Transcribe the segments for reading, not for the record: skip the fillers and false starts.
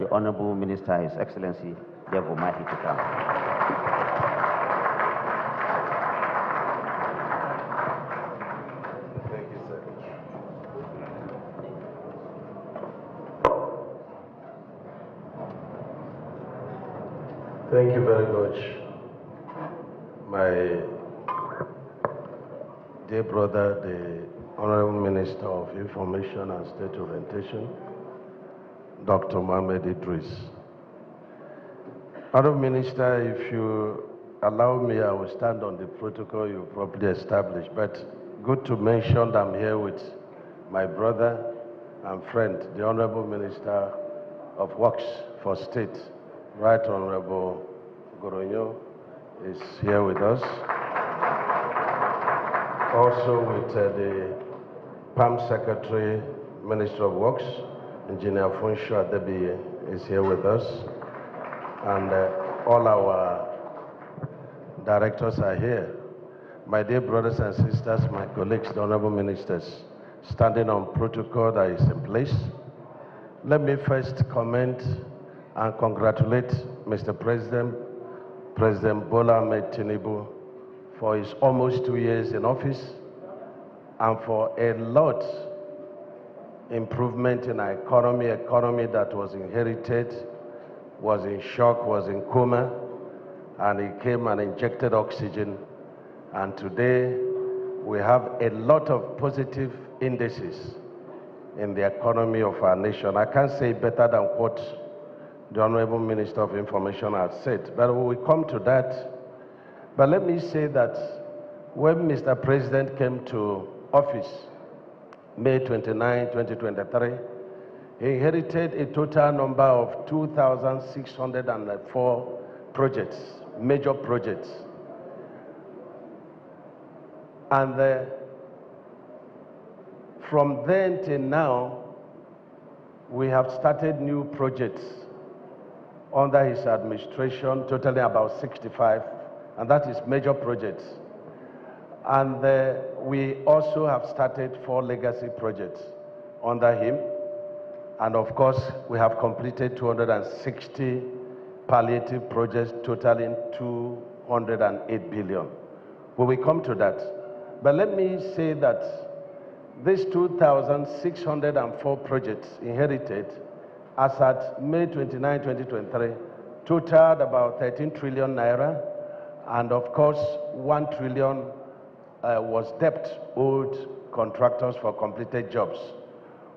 the Honorable Minister, His Excellency, Dev Umahi, to come. Thank you very much, my dear brother, the Honorable Minister of Information and State Orientation, Dr. Mohammed Idris. Honorable Minister, if you allow me, I will stand on the protocol you probably established, but good to mention that I'm here with my brother and friend, the Honorable Minister of Works for State, Right Honorable Goronyo is here with us. Also with the PAM Secretary, Minister of Works, Engineer Funsho Adebiye is here with us. And all our directors are here. My dear brothers and sisters, my colleagues, the Honorable Ministers, standing on protocol that is in place. Let me first comment and congratulate Mr. President Bola Ahmed Tinubu for his almost 2 years in office and for a lot improvement in our economy that was inherited, was in shock, was in coma, and he came and injected oxygen. And today we have a lot of positive indices in the economy of our nation. I can't say better than what the Honorable Minister of Information has said, but we will come to that. But let me say that when Mr. President came to office, May 29, 2023, he inherited a total number of 2,604 projects, major projects. And from then till now, we have started new projects under his administration, totaling about 65, and that is major projects. And we also have started 4 legacy projects under him. And of course, we have completed 260 palliative projects totaling 208 billion. We will come to that. But let me say that these 2,604 projects inherited as at May 29, 2023, totaled about 13 trillion naira, and of course, 1 trillion was debt owed contractors for completed jobs.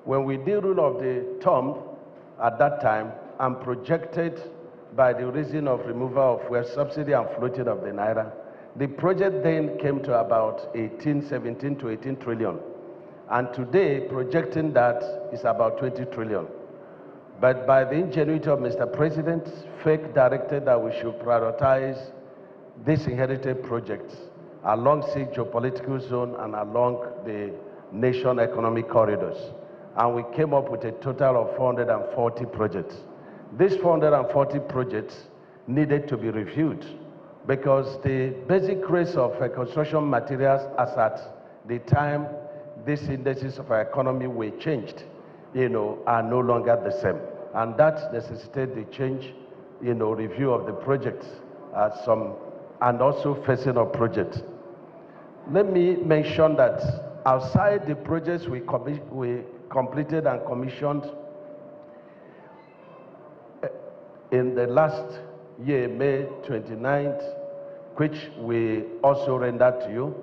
When we did rule of the term at that time and projected by the reason of removal of fuel subsidy and floating of the naira, the project then came to about 17 to 18 trillion. And today, projecting that is about 20 trillion. But by the ingenuity of Mr. President, FAKE directed that we should prioritize these inherited projects along the geopolitical zone and along the nation economic corridors. And we came up with a total of 440 projects. These 440 projects needed to be reviewed because the basic rates of construction materials as at the time these indices of our economy were changed, are no longer the same. And that necessitated the change, review of the projects, and also phasing of projects. Let me mention that outside the projects we completed and commissioned in the last year, May 29th, which we also rendered to you,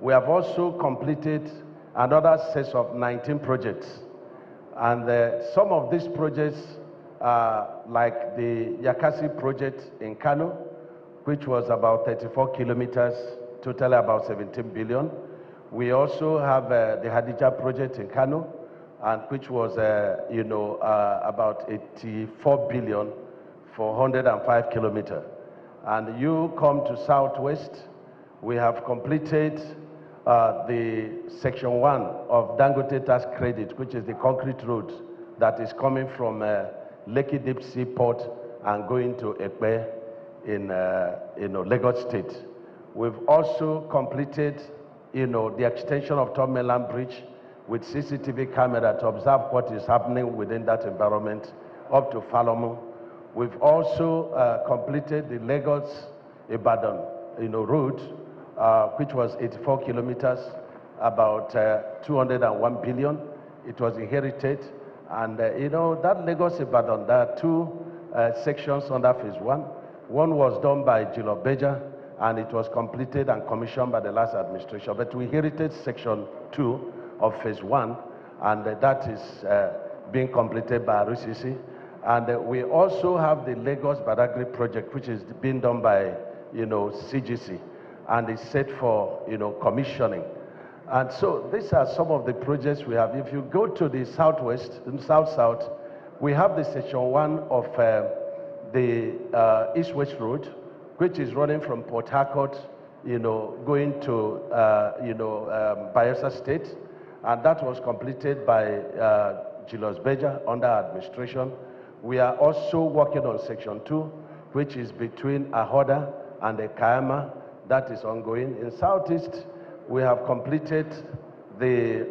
we have also completed another set of 19 projects. And some of these projects, like the Yakasi project in Kano, which was about 34 kilometers, totally about 17 billion. We also have the Hadija project in Kano, and which was, about 84 billion for 105 kilometers. And you come to Southwest, we have completed the Section 1 of Dangote Tax Credit, which is the concrete road that is coming from Lekki Deep Sea Port and going to Ekpe in Lagos State. We've also completed the extension of Third Mainland Bridge with CCTV camera to observe what is happening within that environment up to Falomo. We've also completed the Lagos-Ibadan, route, which was 84 kilometers, about 201 billion. It was inherited. And, that Lagos-Ibadan, there are two sections under phase one. One was done by Jospeh, and it was completed and commissioned by the last administration. But we inherited section 2 of phase 1, and that is being completed by RCC. And we also have the Lagos-Badagry project, which is being done by, CGC, and is set for, commissioning. And so these are some of the projects we have. If you go to the southwest and south-south, we have the section 1 of the east-west road, which is running from Port Harcourt, going to, Bayelsa State, and that was completed by Jospeh under administration. We are also working on section 2, which is between Ahoda and Kayama. That is ongoing. In southeast, we have completed the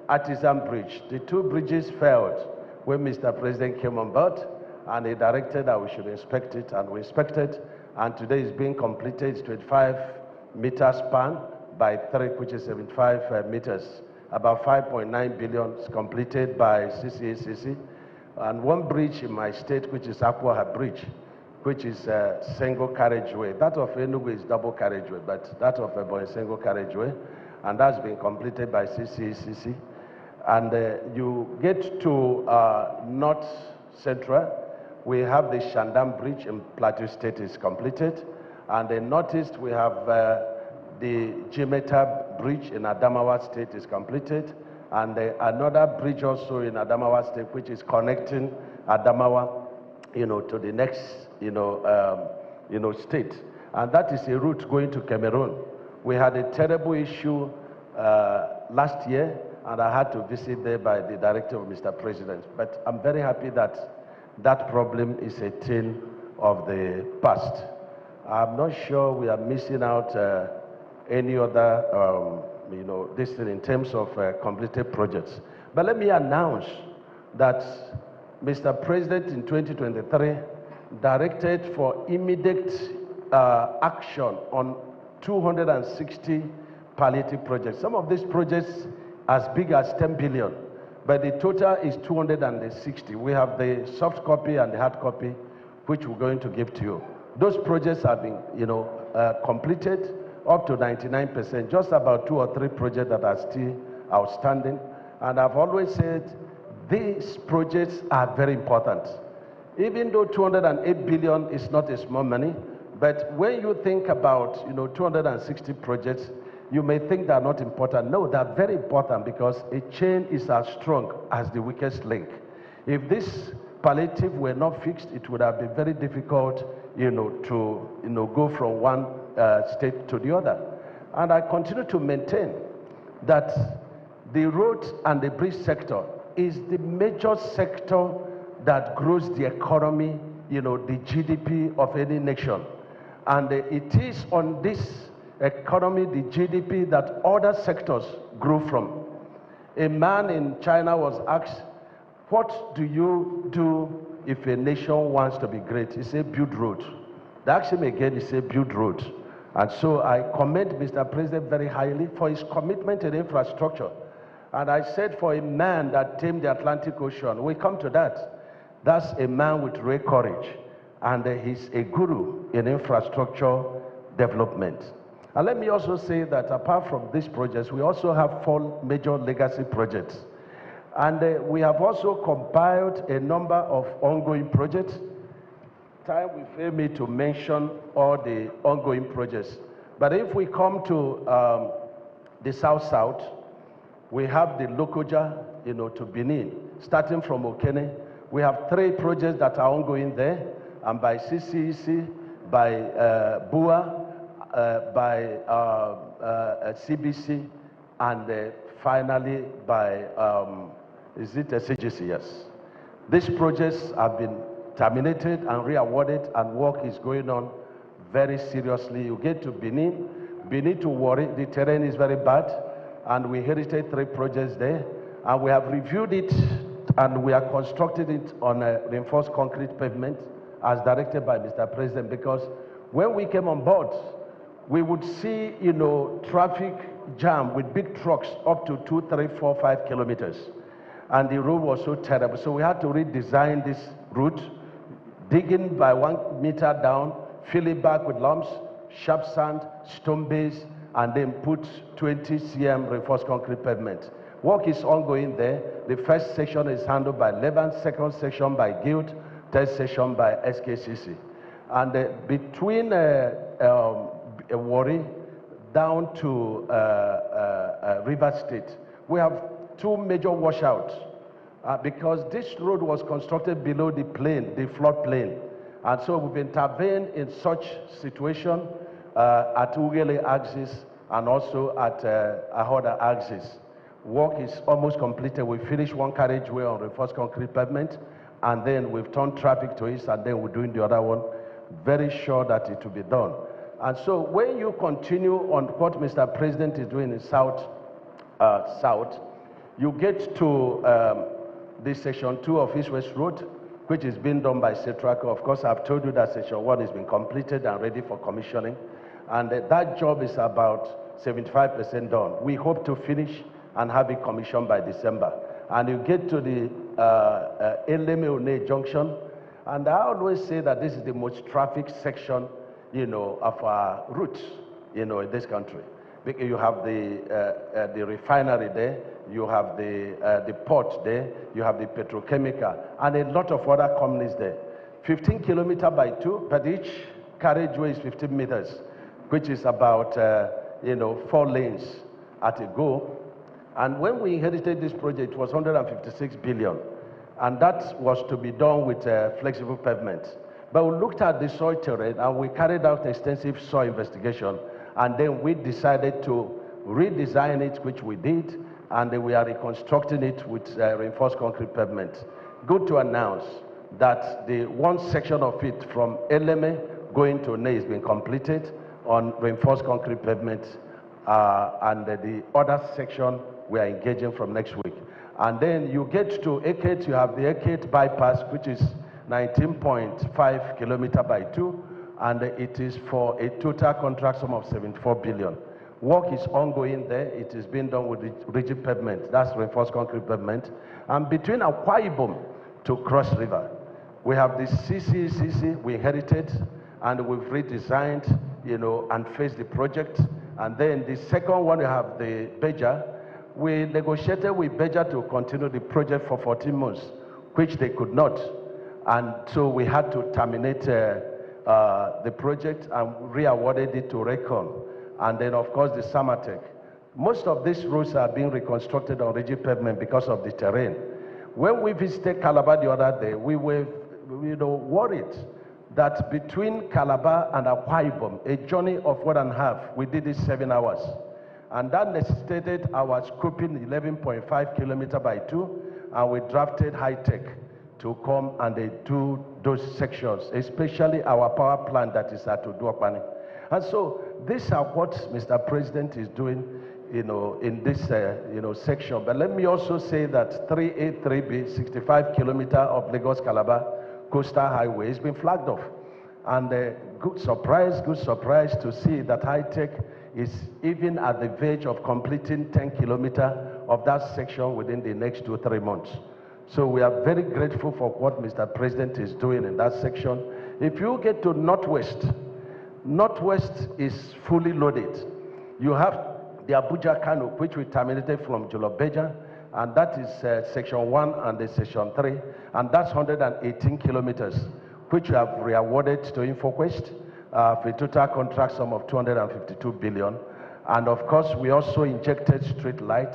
Artisan Bridge. The two bridges failed when Mr. President came on board, and he directed that we should inspect it, and we inspected, and today it's being completed. It's 25 meter span by 3, which is 75 meters. About 5.9 billion is completed by CCACC. And one bridge in my state, which is Akwaha Bridge, which is a single carriageway. That of Enugu is double carriageway, but that of Ebonyi is single carriageway, and that's been completed by CCACC. And you get to North Central, we have the Shandam Bridge in Plateau State is completed. And in Northeast, we have the Jimeta Bridge in Adamawa State is completed. And another bridge also in Adamawa State, which is connecting Adamawa, to the next, state. And that is a route going to Cameroon. We had a terrible issue last year, and I had to visit there by the directive of Mr. President. But I'm very happy that that problem is a thing of the past. I'm not sure we are missing out any other, this thing in terms of completed projects. But let me announce that Mr. President in 2023 directed for immediate action on 260 palliative projects. Some of these projects as big as 10 billion, but the total is 260. We have the soft copy and the hard copy, which we're going to give to you. Those projects have been, completed up to 99%, just about 2 or 3 projects that are still outstanding. And I've always said these projects are very important. Even though 208 billion is not a small money, but when you think about 260 projects, you may think they're not important. No, they're very important, because a chain is as strong as the weakest link. If this palliative were not fixed, it would have been very difficult to go from one state to the other. And I continue to maintain that the road and the bridge sector is the major sector that grows the economy, the GDP of any nation. And it is on this economy, the GDP, that other sectors grow from. A man in China was asked, what do you do if a nation wants to be great? He said, build road. They asked him again, he said, build road. And so I commend Mr. President very highly for his commitment in infrastructure. And I said, for a man that tamed the Atlantic Ocean, we come to that. That's a man with rare courage. And he's a guru in infrastructure development. And let me also say that apart from these projects, we also have 4 major legacy projects. And we have also compiled a number of ongoing projects. Time will fail me to mention all the ongoing projects. But if we come to the South-South, we have the Lokoja, to Benin, starting from Okene. We have 3 projects that are ongoing there, and by CCEC, by BUA, by CBC, and finally by, is it a CGC? Yes. These projects have been terminated and re-awarded, and work is going on very seriously. You get to Benin to Warri, the terrain is very bad, and we inherited 3 projects there, and we have reviewed it And we are constructing it on a reinforced concrete pavement as directed by Mr. President, because when we came on board, we would see, traffic jam with big trucks up to 2, 3, 4, 5 kilometers. And the road was so terrible. So we had to redesign this route, digging by 1 meter down, fill it back with lumps, sharp sand, stone base, and then put 20 cm reinforced concrete pavement. Work is ongoing there. The first section is handled by Lebanon, second section by Guild, third section by SKCC. And between Warri down to River State, we have 2 major washouts because this road was constructed below the plain, the flood plain. And so we've intervened in such situation at Ugele axis and also at Ahoda axis. Work is almost completed. We finished one carriageway on reinforced concrete pavement, and then we've turned traffic to it, and then we're doing the other one. Very sure that it will be done. And so when you continue on what Mr. President is doing in South, you get to the Section 2 of East West Road, which is being done by Setraco. Of course, I've told you that Section 1 has been completed and ready for commissioning. And that job is about 75% done. We hope to finish and have it commissioned by December. And you get to the Eleme-One junction, and I always say that this is the most traffic section, of our route, in this country. Because you have the refinery there, you have the port there, you have the petrochemical, and a lot of other companies there. 15 kilometers by 2, but each carriageway is 15 meters, which is about 4 lanes at a go. And when we inherited this project, it was 156 billion. And that was to be done with flexible pavement. But we looked at the soil terrain and we carried out extensive soil investigation. And then we decided to redesign it, which we did. And we are reconstructing it with reinforced concrete pavement. Good to announce that the one section of it from Eleme going to Ne has been completed on reinforced concrete pavement. And the other section we are engaging from next week. And then you get to Ekate, you have the Ekate bypass, which is 19.5 kilometers by 2, and it is for a total contract sum of 74 billion. Work is ongoing there. It is being done with rigid pavement. That's reinforced concrete pavement. And between Akwa Ibom to Cross River, we have the CCCC we inherited, and we've redesigned, and faced the project. And then the second one, we have the Beja. We negotiated with Beja to continue the project for 14 months, which they could not. And so we had to terminate the project and re-awarded it to Recon. And then, of course, the Samatech. Most of these roads are being reconstructed on rigid pavement because of the terrain. When we visited Calabar the other day, we were worried that between Calabar and Akwa Ibom, a journey of 1.5, we did it 7 hours. And that necessitated our scoping 11.5 kilometers by 2, and we drafted high-tech to come and they do those sections, especially our power plant that is at Uduakpani. And so these are what Mr. President is doing, in this, section. But let me also say that 383B, 65 kilometers of Lagos-Calabar coastal highway has been flagged off. And good surprise to see that high-tech is even at the verge of completing 10 kilometers of that section within the next 2 or 3 months. So we are very grateful for what Mr. President is doing in that section. If you get to Northwest, Northwest is fully loaded. You have the Abuja Kano, which we terminated from Jolobeja, and that is section 1 and the section 3, and that's 118 kilometers, which we have re-awarded to InfoQuest for a total contract sum of 252 billion. And of course, we also injected street light,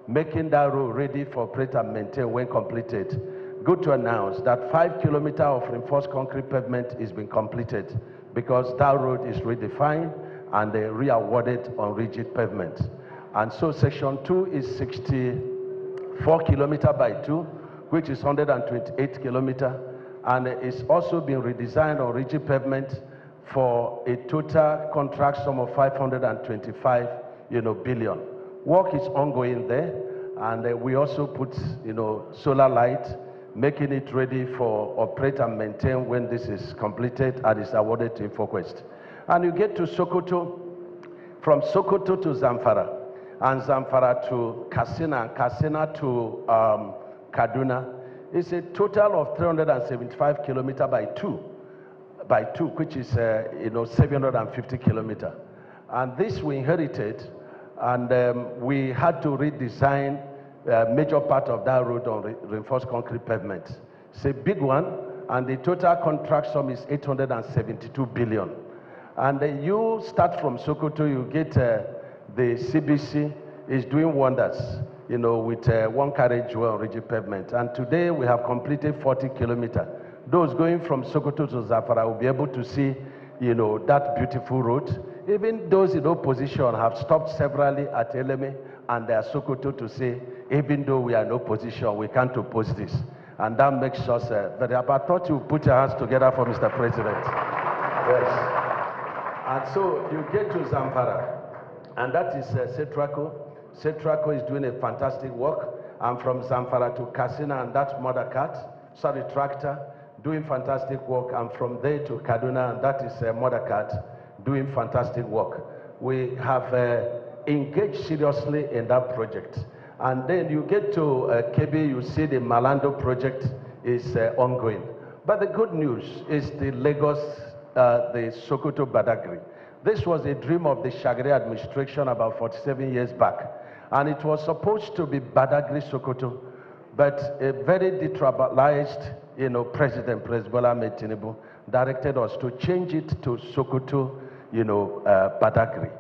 making that road ready for operate and maintain when completed. Good to announce that 5 kilometers of reinforced concrete pavement is being completed because that road is redefined and they re-awarded on rigid pavement. And so section 2 is 64 kilometers by 2, which is 128 kilometers, and it's also been redesigned on rigid pavement for a total contract sum of 525 billion. Work is ongoing there, And we also put, solar light, making it ready for operate and maintain when this is completed and is awarded to InfoQuest. And you get to Sokoto, from Sokoto to Zamfara, and Zamfara to Katsina, and Katsina to Kaduna. It's a total of 375 kilometers by two, which is 750 kilometers. And this we inherited, and we had to redesign major part of that road on reinforced concrete pavement. It's a big one, and the total contract sum is 872 billion. And you start from Sokoto, you get the CBC is doing wonders, with one carriageway on rigid pavement. And today we have completed 40 kilometers. Those going from Sokoto to Zamfara will be able to see, that beautiful road. Even those in opposition have stopped severally at Eleme and Sokoto to say, even though we are in opposition, we can't oppose this. And that makes us very happy. I thought you put your hands together for Mr. President. Yes. And so you get to Zamfara, and that is Setraco. Setraco is doing a fantastic work. And from Zamfara to Katsina, and that's tractor, doing fantastic work. And from there to Kaduna, and that is Mothercat, doing fantastic work. We have engaged seriously in that project. And then you get to Kebbi, you see the Malando project is ongoing. But the good news is the Lagos, the Sokoto Badagry. This was a dream of the Shagari administration about 47 years back. And it was supposed to be Badagry Sokoto, but a very detribalized, President Bola Ahmed Tinubu directed us to change it to Sokoto, Badagry.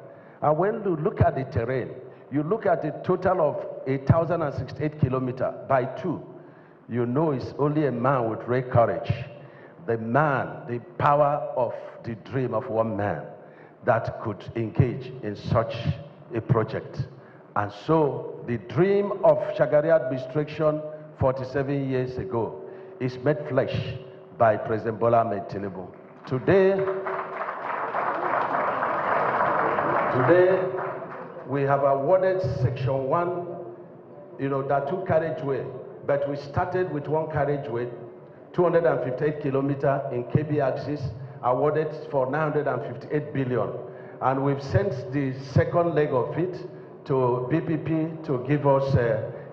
And when you look at the terrain, you look at a total of 1,068 kilometers by two, it's only a man with great courage. The power of the dream of one man that could engage in such a project. And so the dream of Shagari administration 47 years ago is made flesh by President Bola Ahmed Tinubu. Today, we have awarded Section 1, that two carriageway, but we started with one carriageway, 258 kilometers in KB axis, awarded for 958 billion. And we've sent the second leg of it to BPP to give us,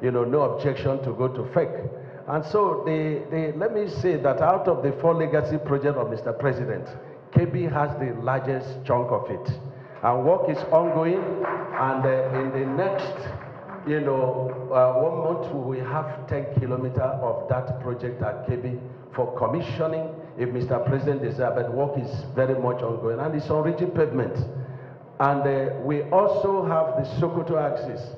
no objection to go to FEC. And so let me say that out of the 4 legacy projects of Mr. President, KB has the largest chunk of it. And work is ongoing, and in the next, 1 month, we will have 10 kilometers of that project at KB for commissioning, if Mr. President desires, but work is very much ongoing, and it's on rigid pavement. And we also have the Sokoto axis,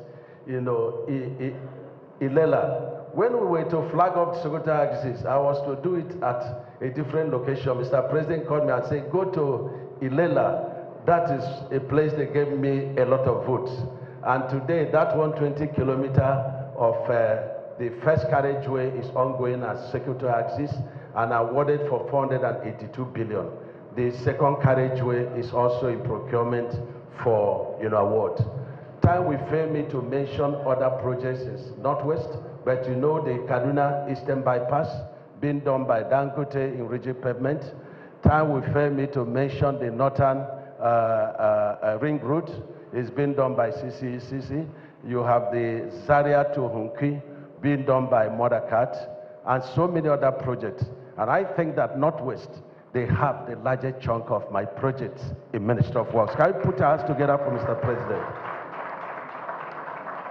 Ilela. When we were to flag up the Sokoto axis, I was to do it at a different location. Mr. President called me and said, go to Ilela. That is a place that gave me a lot of votes. And today, that 120 kilometers of the first carriageway is ongoing as Sokoto axis and awarded for 482 billion. The second carriageway is also in procurement for award. Time will fail me to mention other projects in Northwest, but the Kaduna Eastern Bypass being done by Dangote in rigid pavement. Time will fail me to mention the Northern Ring Road is being done by CCECC. You have the Zaria to Hunki being done by Mothercat, and so many other projects. And I think that Northwest, they have the largest chunk of my projects in Ministry of Works. Can we put our hands together for Mr. President?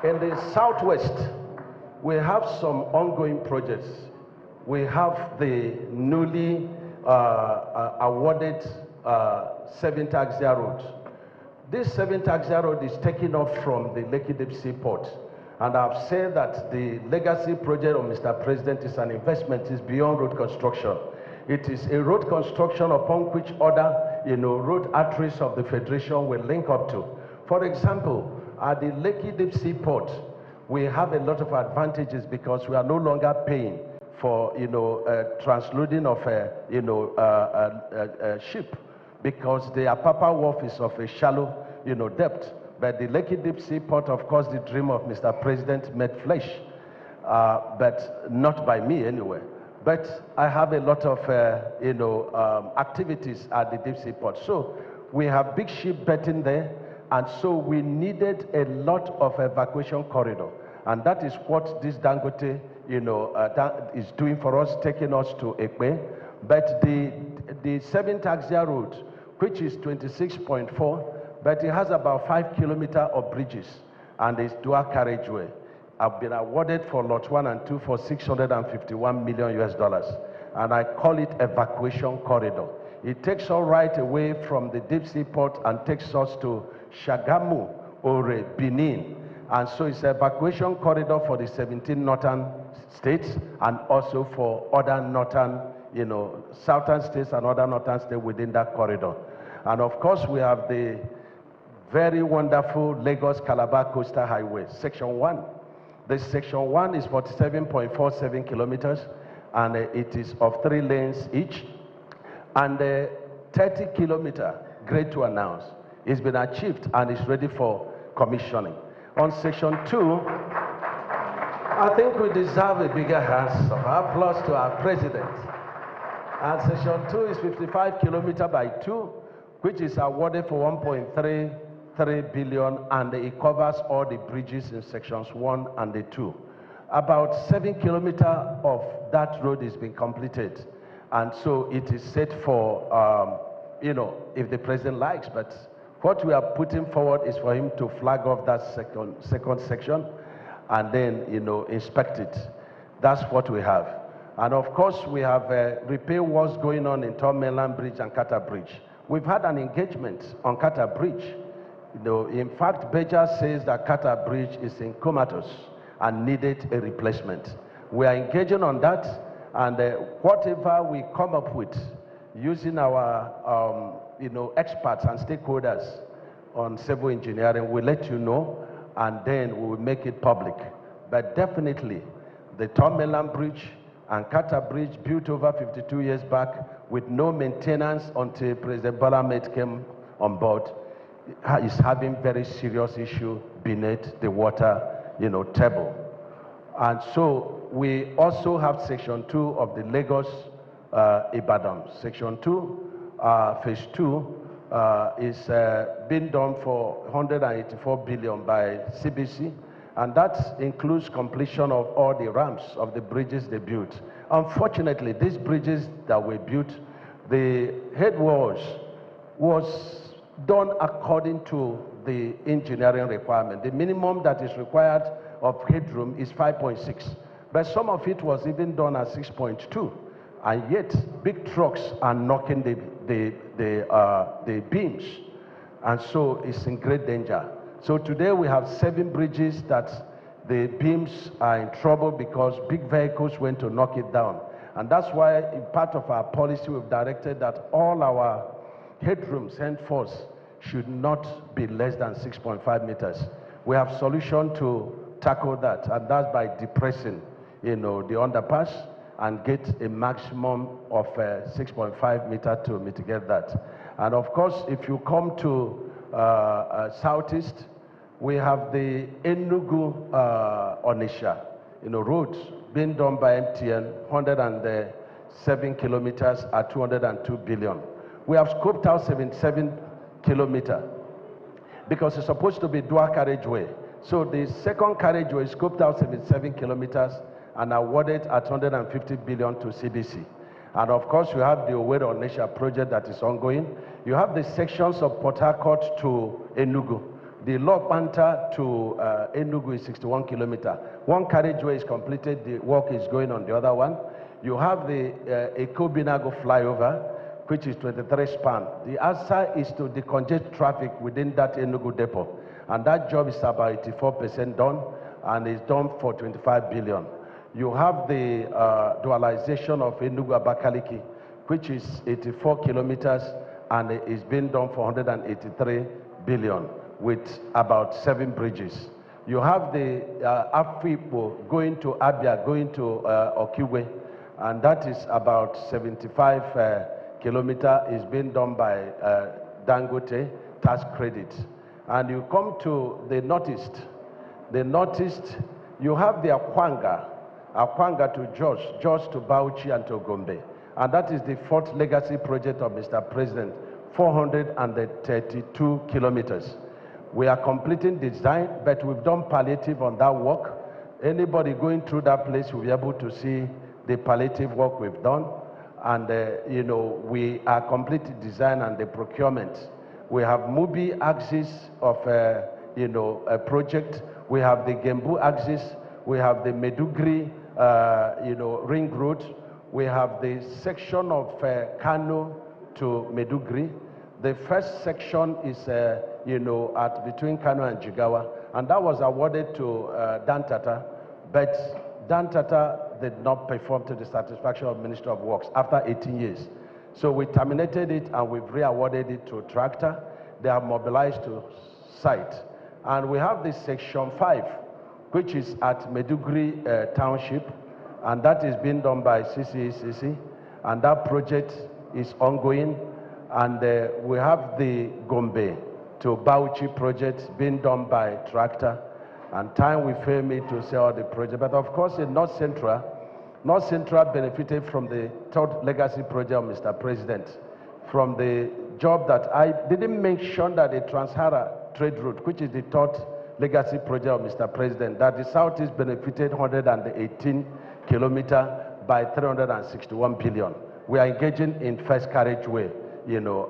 In the Southwest, we have some ongoing projects. We have the newly awarded 7th Axia Road. This 7th Axia Road is taken off from the Lekki Deep Sea Port. And I've said that the legacy project of Mr. President is an investment, is beyond road construction. It is a road construction upon which other, road arteries of the Federation will link up to. For example, at the Lekki Deep Sea Port, we have a lot of advantages because we are no longer paying for, transloading of a ship, because the Apapa Wharf is of a shallow, depth. But the Lekki Deep Sea Port, of course, the dream of Mr. President made flesh, but not by me anyway. But I have a lot of, activities at the Deep Sea Port. So we have big ship betting there, and so we needed a lot of evacuation corridor. And that is what this Dangote, is doing for us, taking us to Ekpe. But the 7th Axia Road, which is 26.4, but it has about 5 kilometers of bridges, and it's dual carriageway. I've been awarded for lot 1 and 2 for $651 million US, and I call it evacuation corridor. It takes us right away from the deep sea port and takes us to Shagamu, Ore, Benin. And so it's an evacuation corridor for the 17 northern states and also for other northern, southern states and other northern states within that corridor. And of course, we have the very wonderful Lagos-Calabar Coastal Highway, Section 1. This Section 1 is 47.47 kilometers, and it is of 3 lanes each. And 30 kilometer grade to announce is been achieved and is ready for commissioning. On Section 2, I think we deserve a bigger hands of applause to our president. And Section 2 is 55 kilometers by 2, which is awarded for 1.33 billion, and it covers all the bridges in Sections 1 and the 2. About 7 kilometers of that road is being completed. And so it is set for, if the president likes, but what we are putting forward is for him to flag off that second section and then, inspect it. That's what we have. And of course, we have repair works going on in Tom Mainland Bridge and Kata Bridge. We've had an engagement on Kata Bridge. In fact, Beja says that Kata Bridge is in comatose and needed a replacement. We are engaging on that, and whatever we come up with, using our experts and stakeholders on civil engineering, we'll let you know, and then we will make it public. But definitely, the Tom Mainland Bridge and Kata Bridge, built over 52 years back with no maintenance until President Bola Ahmed came on board, is having very serious issue beneath the water, table. And so we also have Section 2 of the Lagos Ibadan. Section 2, Phase 2, is being done for 184 billion by CBC, and that includes completion of all the ramps of the bridges they built. Unfortunately, these bridges that were built, the head walls was done according to the engineering requirement. The minimum that is required of headroom is 5.6, but some of it was even done at 6.2, and yet big trucks are knocking the beams, and so it's in great danger. So today we have 7 bridges that the beams are in trouble because big vehicles went to knock it down. And that's why, in part of our policy, we've directed that all our headrooms henceforth should not be less than 6.5 meters. We have solution to tackle that, and that's by depressing, the underpass and get a maximum of 6.5 meters to mitigate that. And of course, if you come to southeast, we have the Enugu Onisha, roads being done by MTN, 107 kilometers at 202 billion. We have scoped out 77 kilometers because it's supposed to be dual carriageway. So the second carriageway is scoped out 77 kilometers and awarded at 150 billion to CBC. And of course, you have the Owerri Onisha project that is ongoing. You have the sections of Port Harcourt to Enugu. The Lokpanta to Enugu is 61 kilometers. One carriageway is completed, the work is going on the other one. You have the Eko-Binago flyover, which is 23 span. The answer is to decongest traffic within that Enugu depot. And that job is about 84% done, and is done for 25 billion. You have the dualization of Enugu-Abakaliki, which is 84 kilometers, and it is being done for 183 billion with about 7 bridges. You have the Afipo going to Abia, going to Okiwe, and that is about 75 kilometers, is being done by Dangote tax credit. and you come to the northeast, you have the Akwanga to Jos to Bauchi and to Gombe. And that is the fourth legacy project of Mr. President, 432 kilometers. We are completing design, but we've done palliative on that work. Anybody going through that place will be able to see the palliative work we've done. And, we are completing design and the procurement. We have Mubi axis of, a project. We have the Gembu axis. We have the Medugri, ring road. We have the section of Kano to Medugri. The first section is, between Kano and Jigawa, and that was awarded to Dantata, but Dantata did not perform to the satisfaction of Minister of Works after 18 years. So we terminated it and we've re-awarded it to Tractor. They are mobilized to site. And we have this section 5, which is at Medugri Township, and that is being done by CCECC, and that project is ongoing. And we have the Gombe to Bauchi project being done by Tractor, and time will fail me to say all the project. But of course, in North Central benefited from the third legacy project of Mr. President, from the job that I didn't mention, that the Trans-Sahara trade route, which is the third legacy project of Mr. President, that the Southeast benefited 118 kilometers by 361 billion. We are engaging in first carriageway,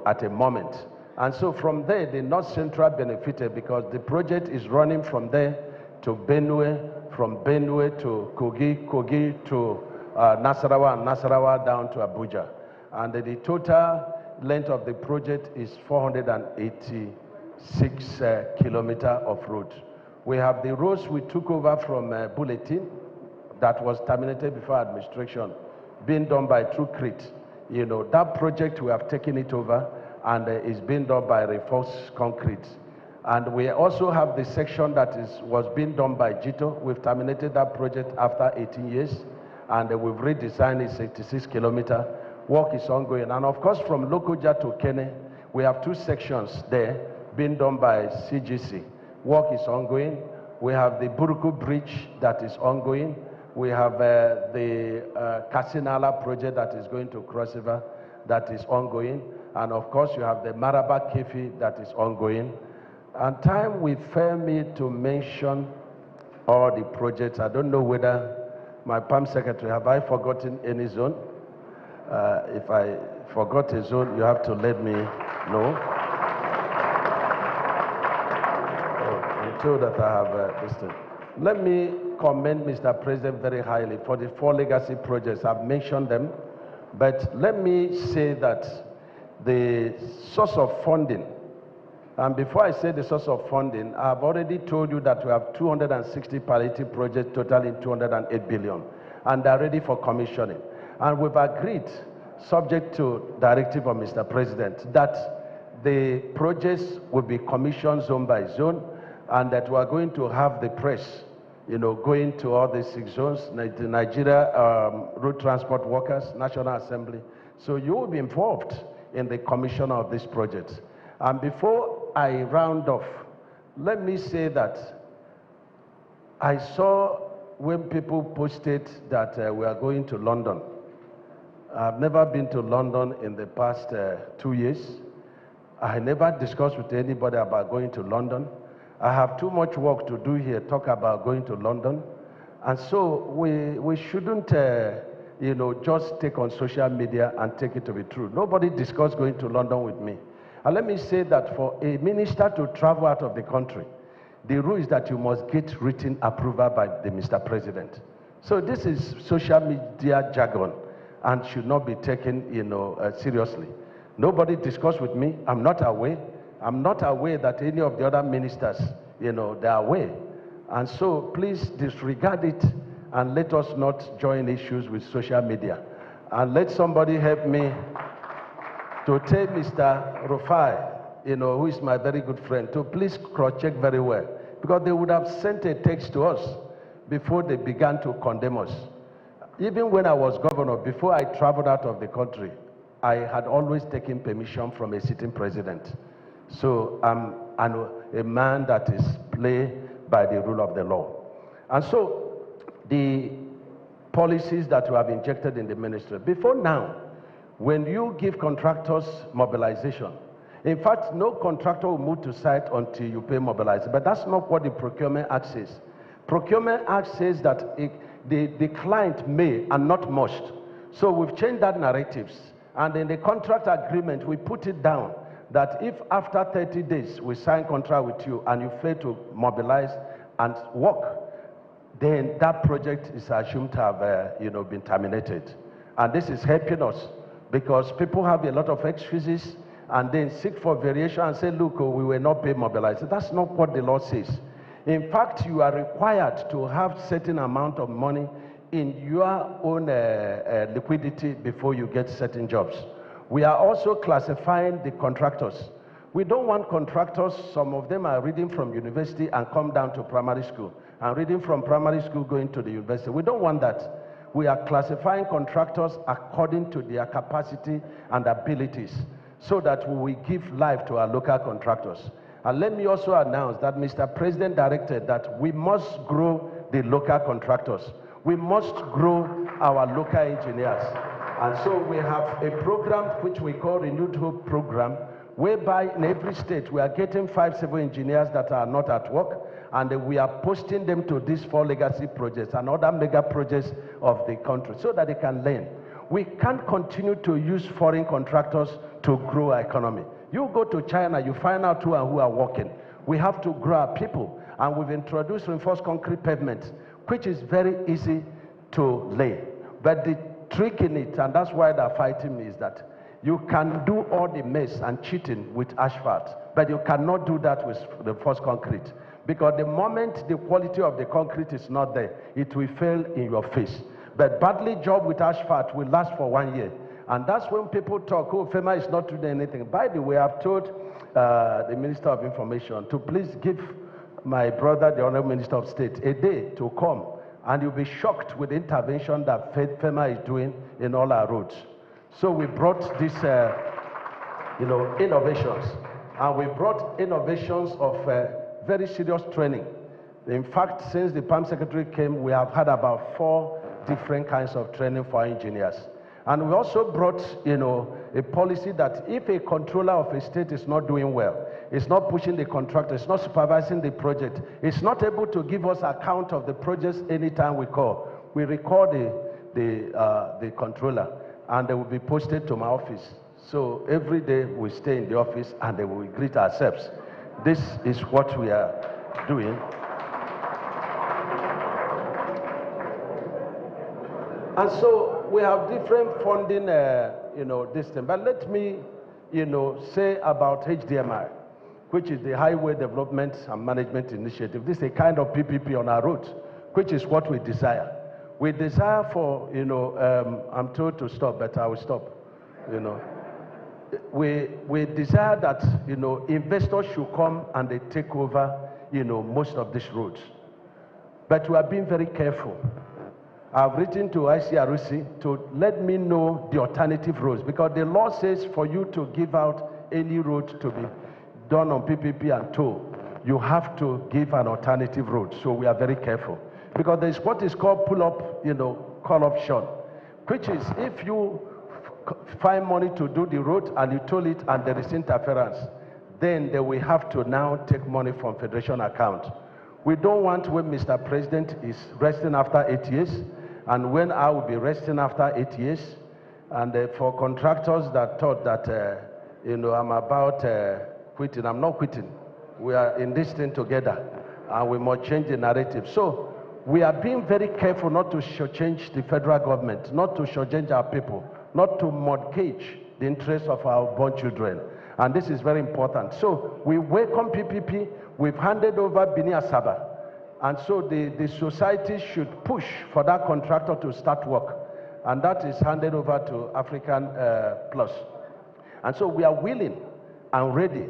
at a moment. And so from there, the North Central benefited because the project is running from there to Benue, from Benue to Kogi to Nasarawa, and Nasarawa down to Abuja. And the total length of the project is 486 kilometers of road. We have the roads we took over from Bulletin that was terminated before administration, being done by True Crete. That project, we have taken it over, and is being done by Reinforced Concrete. And we also have the section that was being done by Jito. We've terminated that project after 18 years, and we've redesigned it 66 kilometers. Work is ongoing. And of course, from Lokoja to Kene, we have 2 sections there being done by CGC. Work is ongoing. We have the Buruku Bridge that is ongoing. We have the Kasinala project that is going to Cross River that is ongoing. And of course, you have the Maraba Kefi that is ongoing. And time will fail me to mention all the projects. I don't know whether my PAM secretary, have I forgotten any zone? If I forgot a zone, you have to let me know. I'm told that I have this thing. Let me commend Mr. President very highly for the 4 legacy projects. I've mentioned them, but let me say that the source of funding, and before I say the source of funding, I've already told you that we have 260 palliative projects totaling 208 billion, and they're ready for commissioning. And we've agreed, subject to directive of Mr. President, that the projects will be commissioned zone by zone, and that we are going to have the press, going to all the 6 zones, the Nigeria Road Transport Workers, National Assembly. So you will be involved in the commission of this project. And before I round off, let me say that I saw when people posted that we are going to London. I've never been to London in the past 2 years. I never discussed with anybody about going to London. I have too much work to do here, talk about going to London. And so we shouldn't, just take on social media and take it to be true. Nobody discussed going to London with me. And let me say that for a minister to travel out of the country, the rule is that you must get written approval by the Mr. President. So this is social media jargon and should not be taken, seriously. Nobody discussed with me. I'm not aware. I'm not aware that any of the other ministers, they are aware. And so please disregard it and let us not join issues with social media. And let somebody help me to tell Mr. Rufai, who is my very good friend, to please cross-check very well. Because they would have sent a text to us before they began to condemn us. Even when I was governor, before I traveled out of the country, I had always taken permission from a sitting president. So I'm a man that is played by the rule of the law. And so the policies that we have injected in the ministry, before now, when you give contractors mobilization, in fact, no contractor will move to site until you pay mobilization, but that's not what the Procurement Act says. Procurement Act says that the client may and not must. So we've changed that narratives, and in the contract agreement, we put it down that if after 30 days we sign contract with you and you fail to mobilize and work, then that project is assumed to have been terminated. And this is helping us because people have a lot of excuses and then seek for variation and say, look, we were not paid mobilized. That's not what the law says. In fact, you are required to have certain amount of money in your own liquidity before you get certain jobs. We are also classifying the contractors. We don't want contractors, some of them are reading from university and come down to primary school, and reading from primary school going to the university. We don't want that. We are classifying contractors according to their capacity and abilities so that we will give life to our local contractors. And let me also announce that Mr. President directed that we must grow the local contractors. We must grow our local engineers. And so we have a program which we call Renewed Hope Program, whereby in every state we are getting 5 civil engineers that are not at work, and we are posting them to these 4 legacy projects and other mega projects of the country so that they can learn. We can't continue to use foreign contractors to grow our economy. You go to China, you find out who are working. We have to grow our people, and we've introduced reinforced concrete pavement, which is very easy to lay. But the trick in it, and that's why they're fighting me, is that you can do all the mess and cheating with asphalt, but you cannot do that with the reinforced concrete. Because the moment the quality of the concrete is not there, it will fail in your face. But badly job with asphalt will last for 1 year. And that's when people talk, oh, FEMA is not doing anything. By the way, I've told the Minister of Information to please give my brother, the Honorable Minister of State, a day to come, and you'll be shocked with the intervention that FEMA is doing in all our roads. So we brought these, innovations, and we brought innovations of very serious training. In fact, since the PAM Secretary came, we have had about 4 different kinds of training for engineers. And we also brought, a policy that if a controller of a state is not doing well, it's not pushing the contractor, it's not supervising the project, it's not able to give us account of the projects anytime we call, we record the controller, and they will be posted to my office. So every day we stay in the office and they will greet ourselves. This is what we are doing. And so we have different funding, this thing. But let me, say about HDMI, which is the Highway Development and Management Initiative. This is a kind of PPP on our roads, which is what we desire. We desire for, I'm told to stop, but I will stop, We desire that, investors should come and they take over, most of these roads. But we are being very careful. I've written to ICRC to let me know the alternative roads, because the law says for you to give out any road to be done on PPP and toll, you have to give an alternative road. So we are very careful, because there's what is called pull-up, call option, which is if you find money to do the road and you toll it and there is interference, then they will have to now take money from Federation account. We don't want when Mr. President is resting after 8 years, and when I will be resting after 8 years, and for contractors that thought that, I'm about quitting, I'm not quitting. We are in this thing together, and we must change the narrative. So we are being very careful not to shortchange the federal government, not to shortchange our people, not to mortgage the interests of our born children. And this is very important. So we welcome PPP. We've handed over Bini Asaba. And so the society should push for that contractor to start work. And that is handed over to African Plus. And so we are willing and ready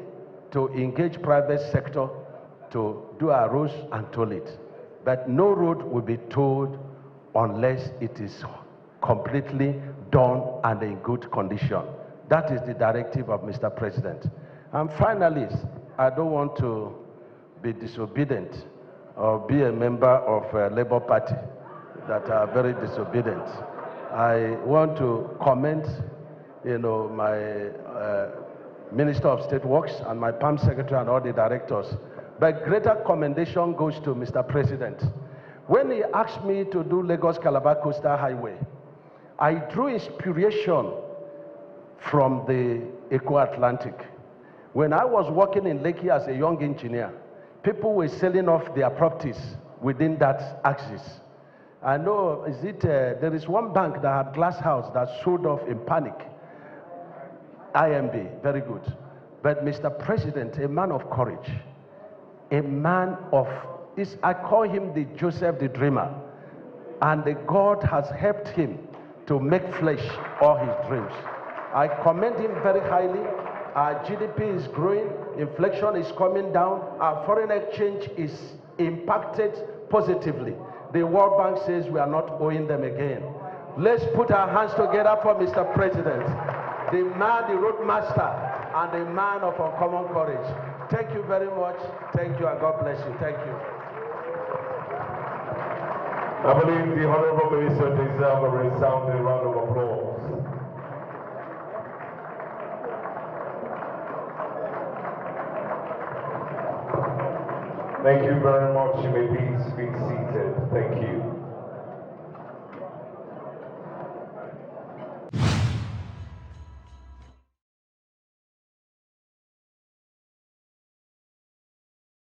to engage private sector to do our roads and toll it. But no road will be tolled unless it is completely done and in good condition. That is the directive of Mr. President. And finally, I don't want to be disobedient or be a member of a Labour Party that are very disobedient. I want to commend, my Minister of State Works and my PAM Secretary and all the directors. But greater commendation goes to Mr. President. When he asked me to do Lagos-Calabar Coastal Highway, I drew inspiration from the Eco-Atlantic. When I was working in Lekki as a young engineer, people were selling off their properties within that axis. I know, there is one bank that had glass house that sold off in panic. IMB, very good. But Mr. President, a man of courage, a man of, I call him the Joseph the Dreamer, and the God has helped him to make flesh all his dreams. I commend him very highly. Our GDP is growing, inflation is coming down, our foreign exchange is impacted positively. The World Bank says we are not owing them again. Let's put our hands together for Mr. President, the man, the roadmaster, and the man of uncommon courage. Thank you very much. Thank you, and God bless you. Thank you. I believe the Honorable Minister deserves a resounding round of applause. Thank you very much. You may please be seated. Thank you.